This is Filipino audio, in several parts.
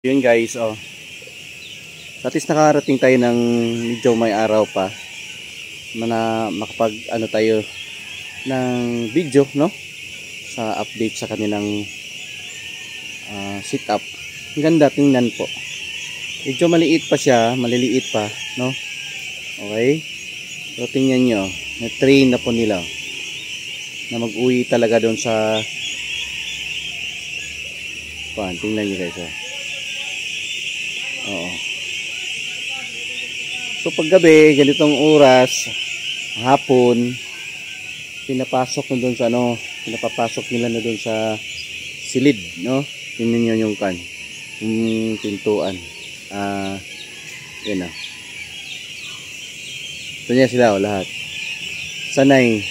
Yun guys, oh. At least nakarating tayo ng medyo may araw pa na makapag ano tayo ng video, no? Sa update sa kanilang setup. Ang ganda tingnan po. Medyo maliit pa siya, maliliit pa, no? Okay? So tingnan nyo, na-train na po nila na mag-uwi talaga doon sa tingnan nyo guys, oh. Oo. So paggabi, ganitong oras, hapon, pinapasok na doon sa pinapapasok nila na doon sa silid, no? Tingnan niyo yung yung pintuan. Yan ah. Ito niya sila, lahat. Sanay.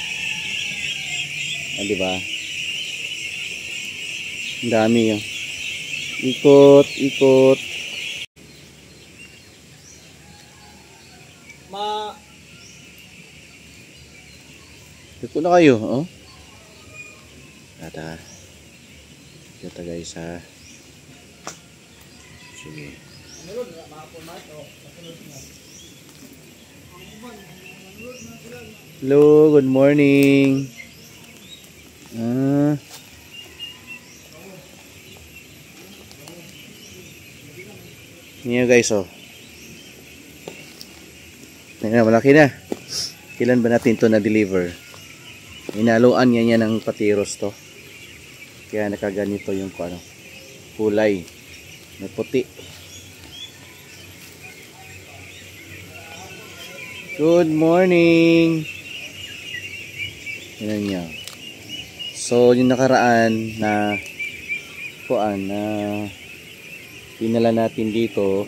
Di ba? Ang dami yun. Ikot, ikot. Ito na kayo, oh. Tata. Ito guys, ha. Sige. Hello, good morning. Niyo guys, oh. Malaki na. Kailan ba natin ito na-deliver? Inaluan niya ng patiros to. Kaya nakaganito yung kulay. May puti. Good morning. Yan niya. So yung nakaraan na dinala natin dito,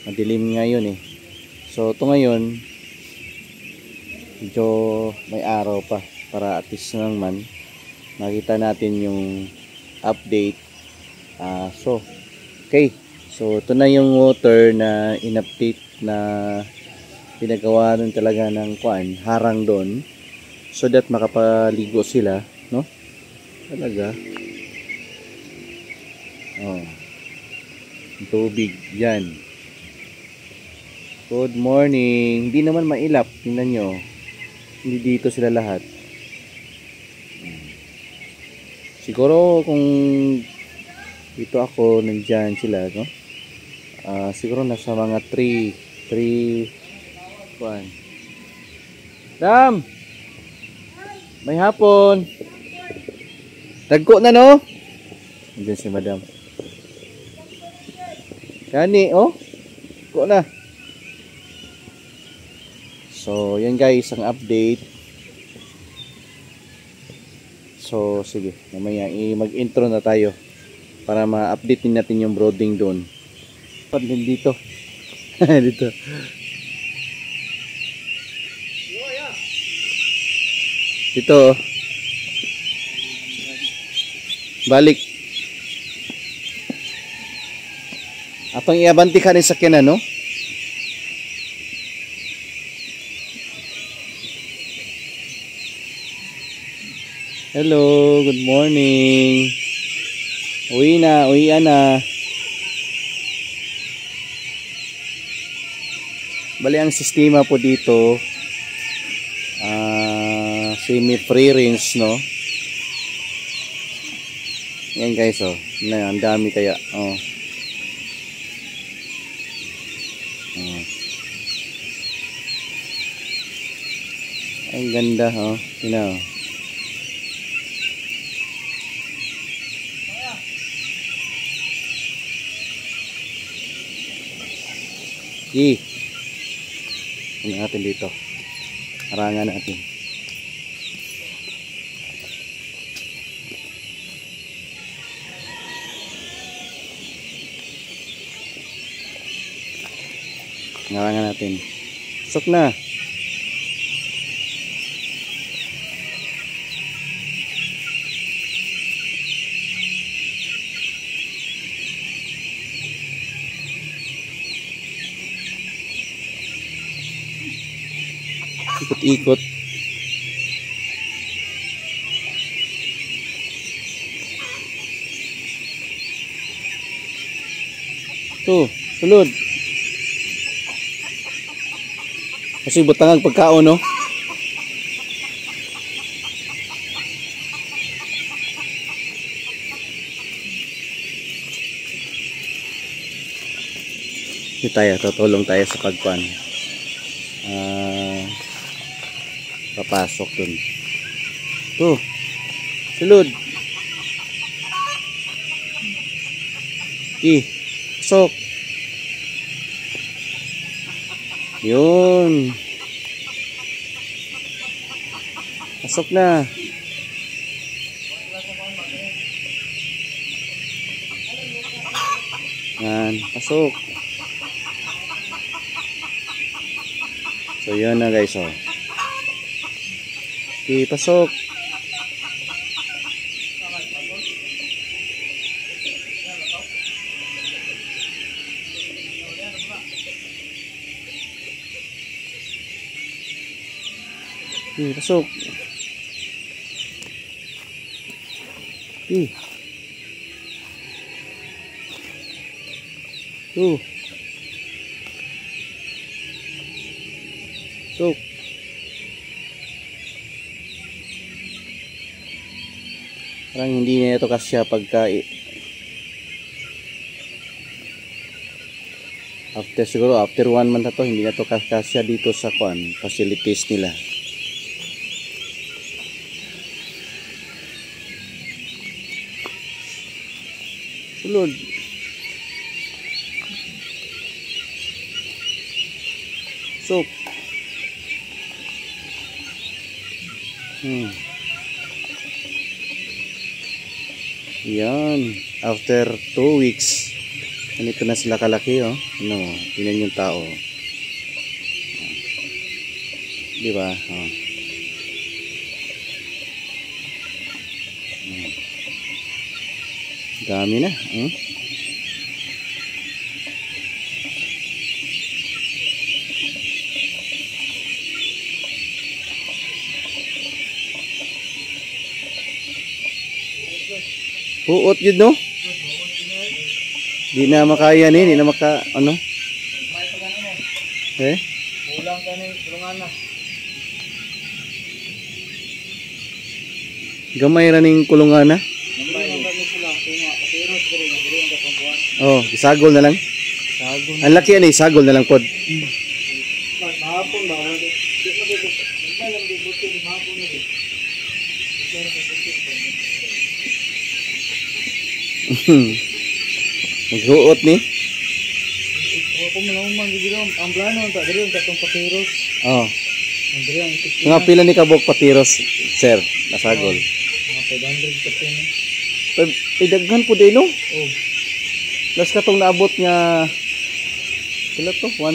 madilim ngayon eh. So ito ngayon medyo may araw pa para at least naman makita natin yung update. So okay, so ito na yung water na in-update na pinagawa nun talaga ng harang doon so that makapaligo sila, no? Talaga tubig yan. Good morning. Hindi naman mailap, tingnan nyo. Hindi dito sila lahat. Siguro kung dito ako, nandyan sila, no? Siguro nasa mga 3 Dam! May hapon! Dagko na, no? Nandyan si madam. Gani, oh? Dagko na. So, yan guys, ang update. So, sige, mamaya mag-intro na tayo para ma-update din natin yung brooding doon. Din dito. Dito. Dito. Balik. Atong iabanti ka rin sa kina, no? Hello, good morning. Uwian na. Bali ang sistema po dito, semi-free range, no? Yan guys, oh. Ang dami kaya, oh. Ang ganda, oh. Tingnan, oh. Ano natin dito? Harangan natin. Harangan natin. Sok na. Ikot-ikot. To, sulod. Kasi butang ang pagkaon, no? Hindi tayo, tutulong tayo sa pagkuan. Papasok dun. To, sulod. Pasok. Yun. Pasok na. Yan, pasok. So yun na guys, oh. Pasok. Pasok. Pasok. Parang hindi na ito kasya pagka siguro after 1 month na to, hindi na ito kasya dito sa facilities nila. Sulod. Pasok. Yan, after 2 weeks ganito na sila kalaki, oh. Tingnan yung tao, di ba? Dami na, Buot yun, no? Di na makaya ni, di na maka, ano? Ulang ka ni, tulungan na. Gamay raning kulungan na? Oh, isagol na lang. Ang laki yan, isagol na lang pod. Mahapon ba? Maghuot ni? Ako mo lang magiginom. Ang plano, ang tagari, ang katong patiros. Oh. Ang diri, ang itik. Mga pila ni kabog patiros, sir, nasagol. Mga 500 ka pin. Daghan po din, no? Oh. Plus katong naabot nga, pila to? 1.3. Oh,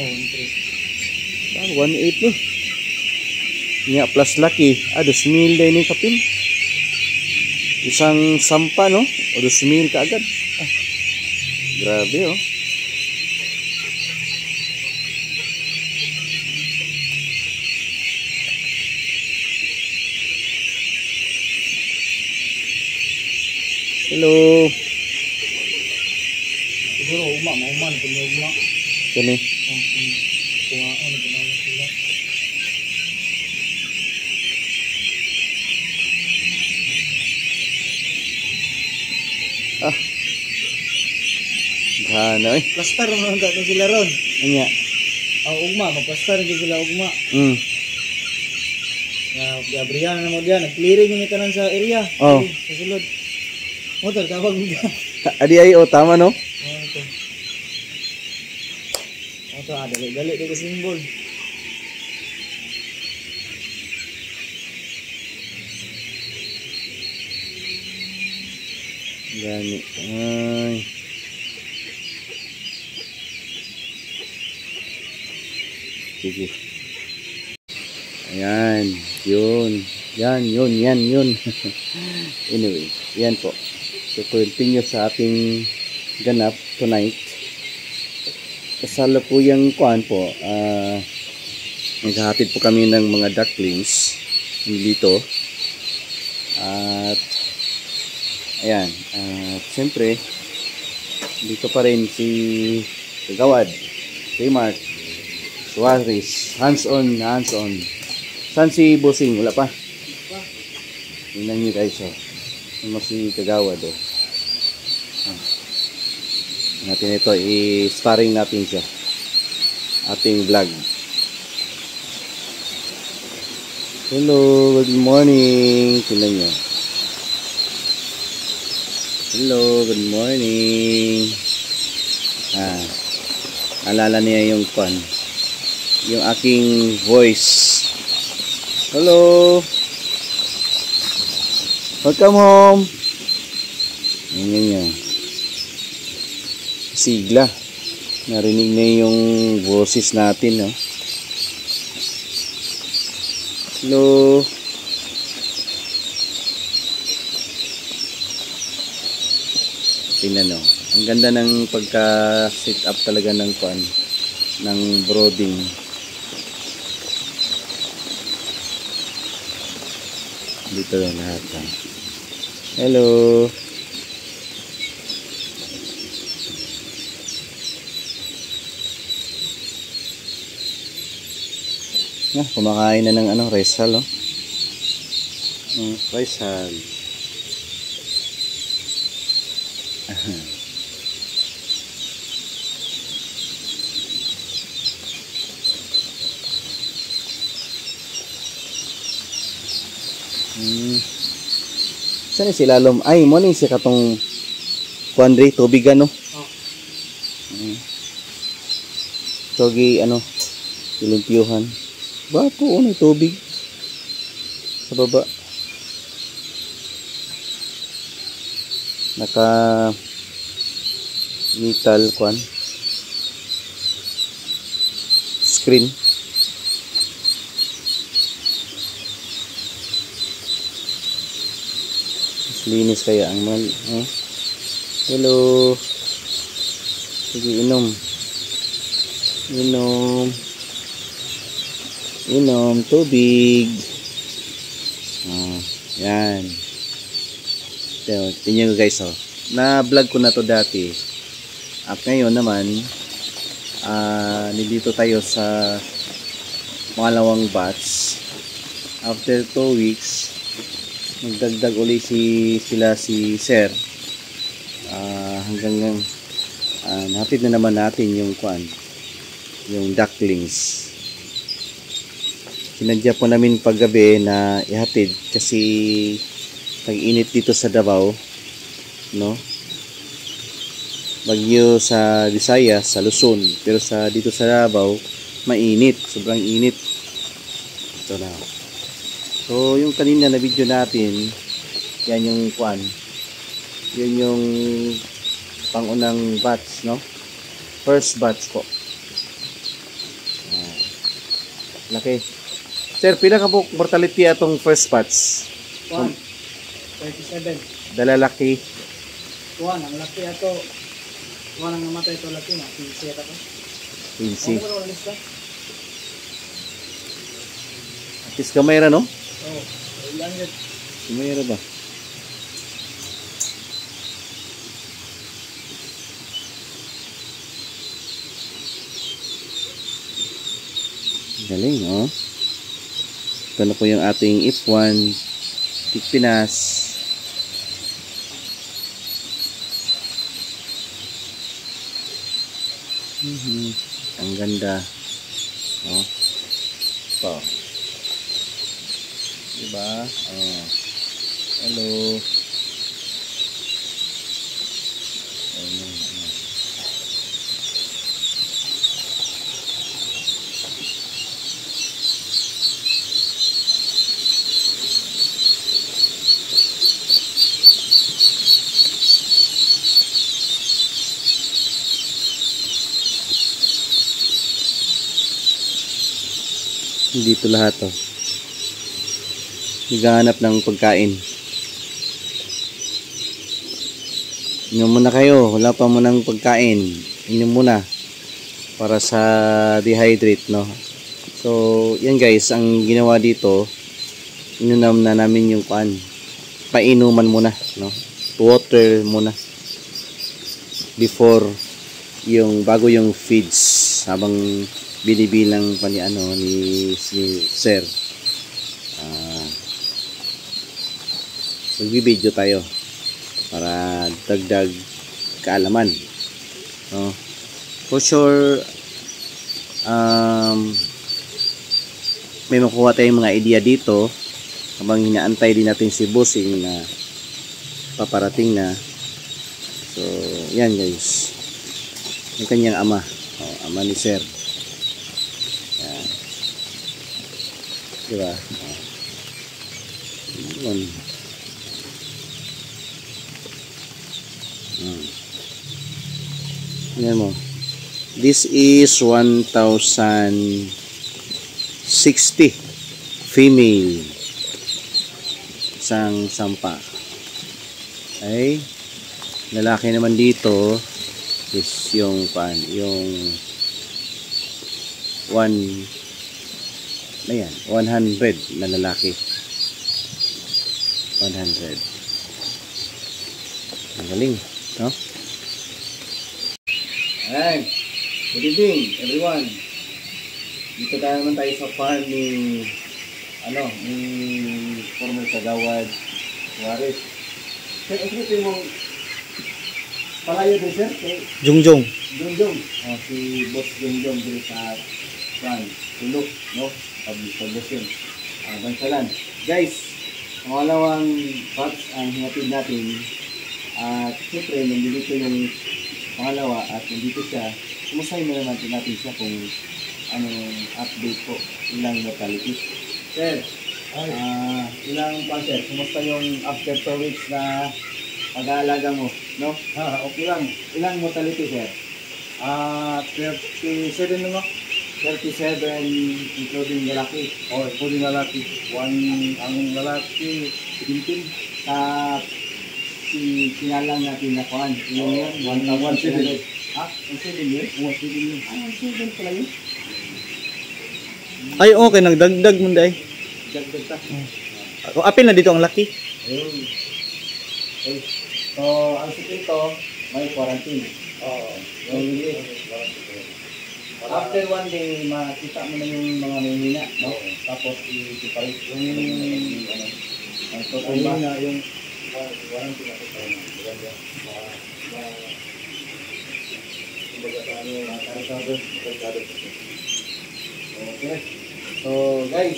1.3. 1.8 ni. Nga plus laki, 2,000 din ni kapin. Isang sampa, no? O 2,000 kaagad. Grabe, oh. Hello. Siguro, mauman, ugma. Kani. Kuhaan, ginawa sila. Gana, eh. Plastar naman natin sila ron. Anya. Ugma, magplastar din sila ugma. Gabriel na mo diyan, nag-clearing yung itanan sa area. Oh. Sa sulod. Motor, tawag mo diyan. Adi ay, oh, tama, no? Ito. Ito, dali dito simbol. Gani. Ay. Sige. Ayan. Yun. Yan. Anyway. Yan po. So, continue sa ating ganap tonight. Kasala po yung kuan po. Naghahatid po kami ng mga ducklings dito. At ayan. Siyempre Dito pa rin si Kagawad, Mark, Suarez, hands-on. Saan si Bossing? Wala pa. Tingnan nyo guys, oh. Ano si Kagawad, oh. Natin ito, i-sparring natin siya. Ating vlog. Hello, good morning. Tingnan nyo. Hello, good morning. Alala niya yung pan. Yung aking voice. Hello. Welcome home. Ayan nyo. Sigla. Narinig na yung boses natin, no? Hello. Tingnan, no? Ang ganda ng pagka-set up talaga ng pan, ng brooding. Dito lang lahat, ha? Hello. Kumakain na ng rice hull, oh. Rice hull. Saan si Lalom? Ay, mo ni si katong kuandri tubig ano? Togi ilimpyuhan. Bato unay tubig sa baba. Naka metal kwan screen. Linis kaya ang mal, oh. Hello. Sige, inom tubig. Yan. Tingnan nyo guys, oh. Na vlog ko na to dati. At ngayon naman nandito tayo sa pangalawang batch. After 2 weeks magdagdag uli sila si Sir, hanggang natin na naman natin yung yung ducklings. Sinadya po namin paggabi na ihatid kasi tag-init dito sa Davao, no? Bagyo sa Visayas, sa Luzon, pero dito sa Davao mainit, sobrang init. Ito na. So, yung kanina na video natin, yan yung yun yung pangunang batch, no? First batch po. Laki. Sir, pila ka po mortality atong first batch? 37. Dalalaki. Ang laki ato. Ang namatay ito laki na. Pinsi ata ko. Pinsi. Ano ba lista? At least kamera, no? Oo. Ilan yun? Kamera ba? Galing, oh. Ito na po yung ating F1 Tikpinas. Ang ganda, oh. Ito. Diba? Oh. Hello. Ayan. Dito lahat, oh. Naghahanap ng pagkain. Inom muna kayo, wala pa munang pagkain. Inom muna para sa dehydrate, no? So, yan guys, ang ginawa dito, inunam na namin yung painuman muna, no? Water muna. before yung bago yung feeds habang binibilang pa ni si Sir. Magbibideo tayo para dagdag kaalaman, no? For sure may makuha tayong mga idea dito habang hinaantay din natin si Bossing na paparating na. So yan guys, yung kanyang ama, ama ni Sir. Yan, diba? Yun. Yan mo. This is 1,060 female. Isang sampa. Okay. Lalaki naman dito is yung yung 100 na lalaki. 100. Ang galing, no? Ayan. Good evening, everyone. Dito naman tayo sa farm ni former Kagawad Juarez. Sir, ito yung palayo din, sir? Jungjong. Jungjong. Si Boss Jungjong dito sa farm. Tulok, no? Pag-lusyon. Bansalan. Guys, pangalawang parts ang hinatid natin. At siyempre, nandito yung pangalawa at nandito siya. Kumustahin mo naman natin siya kung anong update po, ilang mortality. Sir, ilang pa, sir? Kumusta yung after 2 weeks na pag-aalaga mo, no? Okay lang. Ilang mortality, sir? 37 naman. 37 including lalaki. Including lalaki. Ang lalaki, 17. Sinalang natin na kuhan. Yung 1,700. 1,700 yun? 1,700 yun. 1,700 pala yun? Ay, okay. Nagdagdag mo dahil. Dagdag ta. Apil na dito ang laki. Ayun. Okay. So, ang sikreto, may quarantine. After 1 day, makita mo na yung mga mahina, no? Tapos, i-separate yung ang tutumba. Yung warranty na ito. Okay. So, guys,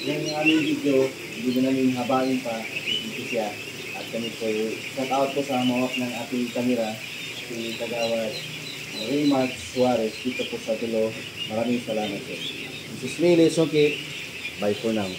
yung aming video, hindi na namin habain pa. Dito siya. At kami po, shout out ko sa mawak ng ating kamera, si Kagawad Raymond Juarez, dito po sa Dulo. Maraming salamat po. This is Mili Sokip. Bye for now.